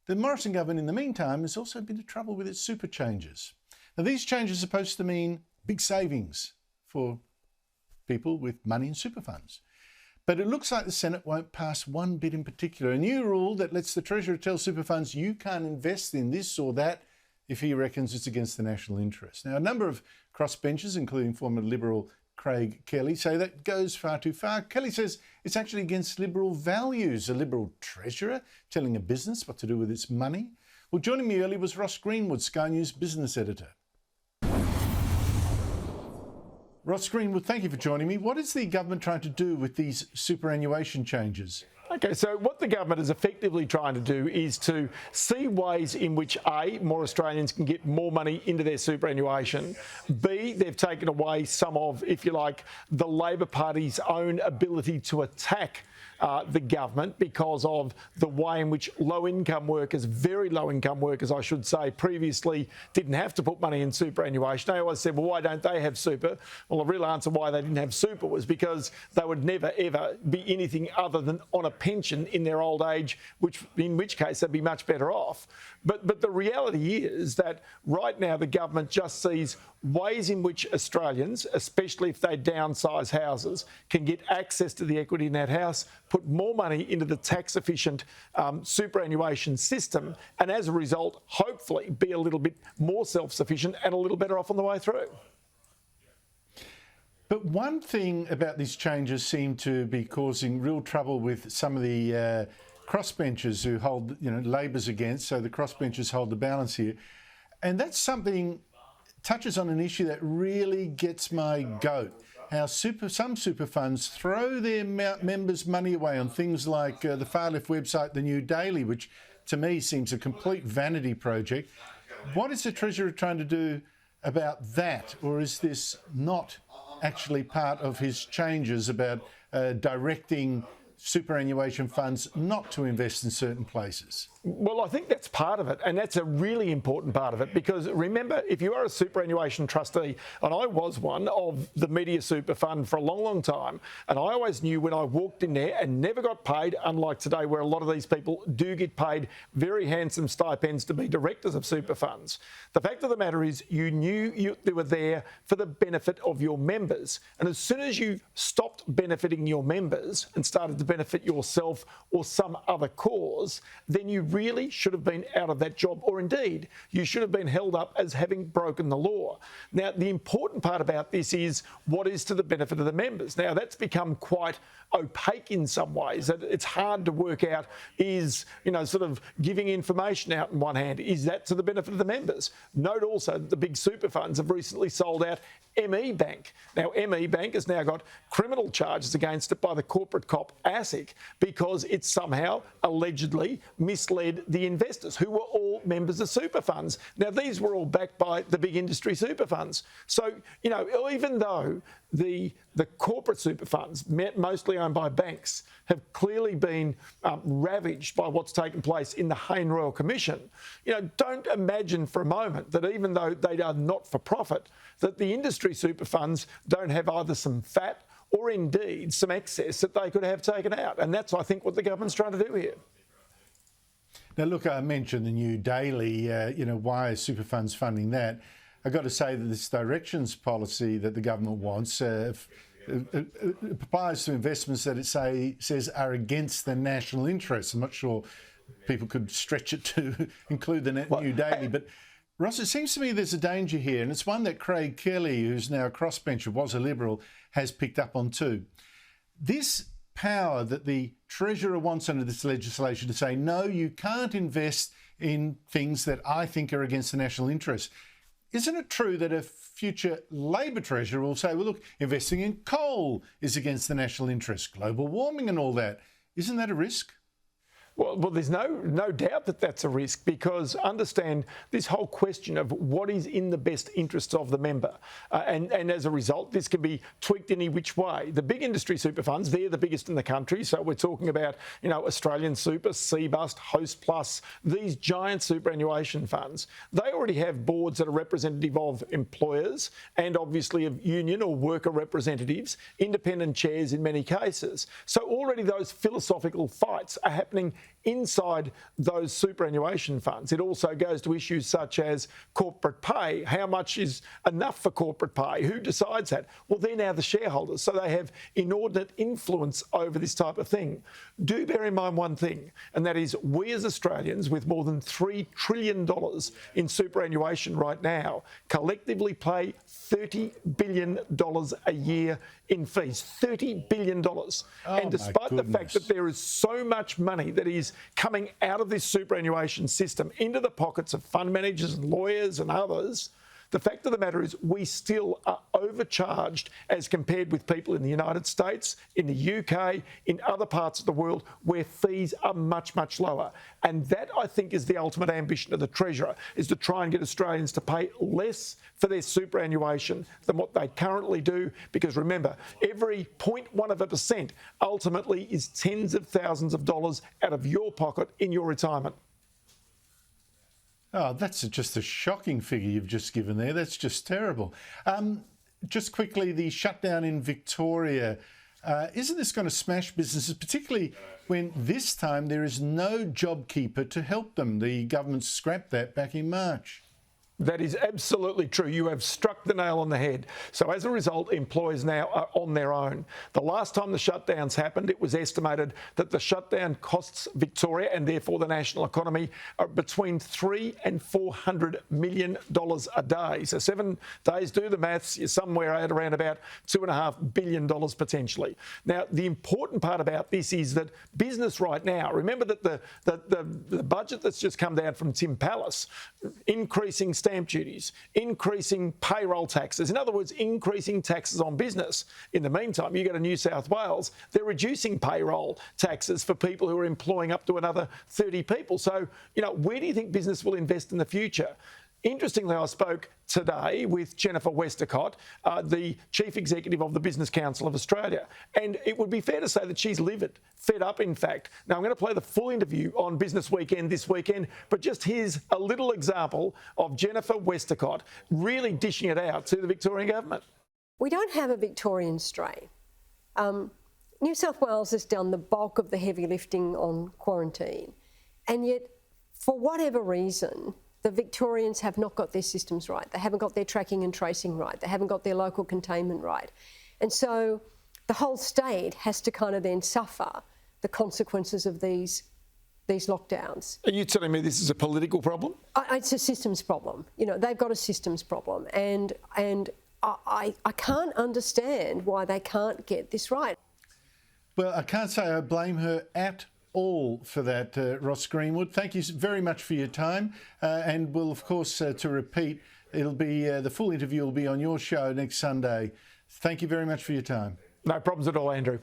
The Morrison Government, in the meantime, has also been in trouble with its super changes. Now, these changes are supposed to mean big savings for people with money in super funds. But it looks like the Senate won't pass one bit in particular, a new rule that lets the Treasurer tell super funds you can't invest in this or that if he reckons it's against the national interest. Now, a number of crossbenchers, including former Liberal Craig Kelly, say that goes far too far. Kelly says it's actually against Liberal values, a Liberal Treasurer telling a business what to do with its money. Well, joining me early was Ross Greenwood, Sky News business editor. Ross Greenwood, thank you for joining me. What is the government trying to do with these superannuation changes? Okay, so what the government is effectively trying to do is to see ways in which A, more Australians can get more money into their superannuation, B, they've taken away some of, if you like, the Labor Party's own ability to attack the government because of the way in which low-income workers, very low-income workers, I should say, previously didn't have to put money in superannuation. They always said, well, why don't they have super? Well, the real answer why they didn't have super was because they would never, ever be anything other than on a pension in their old age, in which case they'd be much better off. But the reality is that right now the government just sees ways in which Australians, especially if they downsize houses, can get access to the equity in that house, put more money into the tax-efficient superannuation system, and as a result, hopefully be a little bit more self-sufficient and a little better off on the way through. But one thing about these changes seem to be causing real trouble with some of the crossbenchers who hold, Labor's against, so the crossbenchers hold the balance here. And that's something, touches on an issue that really gets my goat. How some super funds throw their members' money away on things like the far left website, The New Daily, which to me seems a complete vanity project. What is the Treasurer trying to do about that? Or is this not actually part of his changes about directing superannuation funds not to invest in certain places? Well, I think that's part of it, and that's a really important part of it, because remember, if you are a superannuation trustee, and I was one of the Media Super Fund for a long, long time, and I always knew when I walked in there and never got paid, unlike today where a lot of these people do get paid very handsome stipends to be directors of super funds. The fact of the matter is you knew they were there for the benefit of your members, and as soon as you stopped benefiting your members and started to benefit yourself or some other cause, then you really should have been out of that job, or indeed you should have been held up as having broken the law. Now, the important part about this is what is to the benefit of the members. Now, that's become quite opaque in some ways. It's hard to work out is, sort of giving information out in one hand, is that to the benefit of the members? Note also that the big super funds have recently sold out ME Bank. Now, ME Bank has now got criminal charges against it by the corporate cop ASIC because it somehow allegedly misled the investors, who were all members of super funds. Now, these were all backed by the big industry super funds. So, even though the corporate super funds, mostly owned by banks, have clearly been ravaged by what's taken place in the Hayne Royal Commission, don't imagine for a moment that even though they are not for profit, that the industry super funds don't have either some fat or indeed some excess that they could have taken out. And that's, I think, what the government's trying to do here. Now, look, I mentioned The New Daily, why are super funds funding that? I've got to say that this directions policy that the government wants it applies to investments that it says are against the national interest. I'm not sure people could stretch it to include the New Daily, but Ross, it seems to me there's a danger here, and it's one that Craig Kelly, who's now a crossbencher, was a Liberal, has picked up on too. This power that the Treasurer wants under this legislation to say, no, you can't invest in things that I think are against the national interest. Isn't it true that a future Labor Treasurer will say, well, look, investing in coal is against the national interest, global warming and all that? Isn't that a risk? Well, there's no doubt that that's a risk, because understand this whole question of what is in the best interests of the member. And as a result, this can be tweaked any which way. The big industry super funds, they're the biggest in the country. So we're talking about, Australian Super, Seabust, Host Plus, these giant superannuation funds. They already have boards that are representative of employers and obviously of union or worker representatives, independent chairs in many cases. So already those philosophical fights are happening inside those superannuation funds, it also goes to issues such as corporate pay. How much is enough for corporate pay? Who decides that? Well, they're now the shareholders, so they have inordinate influence over this type of thing. Do bear in mind one thing, and that is we as Australians, with more than $3 trillion in superannuation right now, collectively pay $30 billion a year in fees. $30 billion. And despite the fact that there is so much money that is coming out of this superannuation system into the pockets of fund managers and lawyers and others, the fact of the matter is we still are overcharged as compared with people in the United States, in the UK, in other parts of the world where fees are much, much lower. And that, I think, is the ultimate ambition of the Treasurer, is to try and get Australians to pay less for their superannuation than what they currently do. Because remember, every 0.1% ultimately is tens of thousands of dollars out of your pocket in your retirement. Oh, that's just a shocking figure you've just given there. That's just terrible. Just quickly, the shutdown in Victoria, isn't this going to smash businesses, particularly when this time there is no JobKeeper to help them? The government scrapped that back in March. That is absolutely true. You have struck the nail on the head. So as a result, employers now are on their own. The last time the shutdowns happened, it was estimated that the shutdown costs Victoria and therefore the national economy between $300 and $400 million a day. So 7 days, do the maths, you're somewhere at around about $2.5 billion potentially. Now, the important part about this is that business right now, remember that the budget that's just come down from Tim Pallas, increasing stamp duties, increasing payroll taxes, in other words, increasing taxes on business. In the meantime, you go to New South Wales, they're reducing payroll taxes for people who are employing up to another 30 people. So, where do you think business will invest in the future? Interestingly, I spoke today with Jennifer Westacott, the Chief Executive of the Business Council of Australia, and it would be fair to say that she's livid, fed up in fact. Now, I'm going to play the full interview on Business Weekend this weekend, but just here's a little example of Jennifer Westacott really dishing it out to the Victorian government. We don't have a Victorian strain. New South Wales has done the bulk of the heavy lifting on quarantine, and yet, for whatever reason, the Victorians have not got their systems right. They haven't got their tracking and tracing right. They haven't got their local containment right. And so the whole state has to kind of then suffer the consequences of these lockdowns. Are you telling me this is a political problem? It's a systems problem. They've got a systems problem. And I can't understand why they can't get this right. Well, I can't say I blame her at all for that, Ross Greenwood. Thank you very much for your time. And we'll, of course, to repeat, it'll be the full interview will be on your show next Sunday. Thank you very much for your time. No problems at all, Andrew.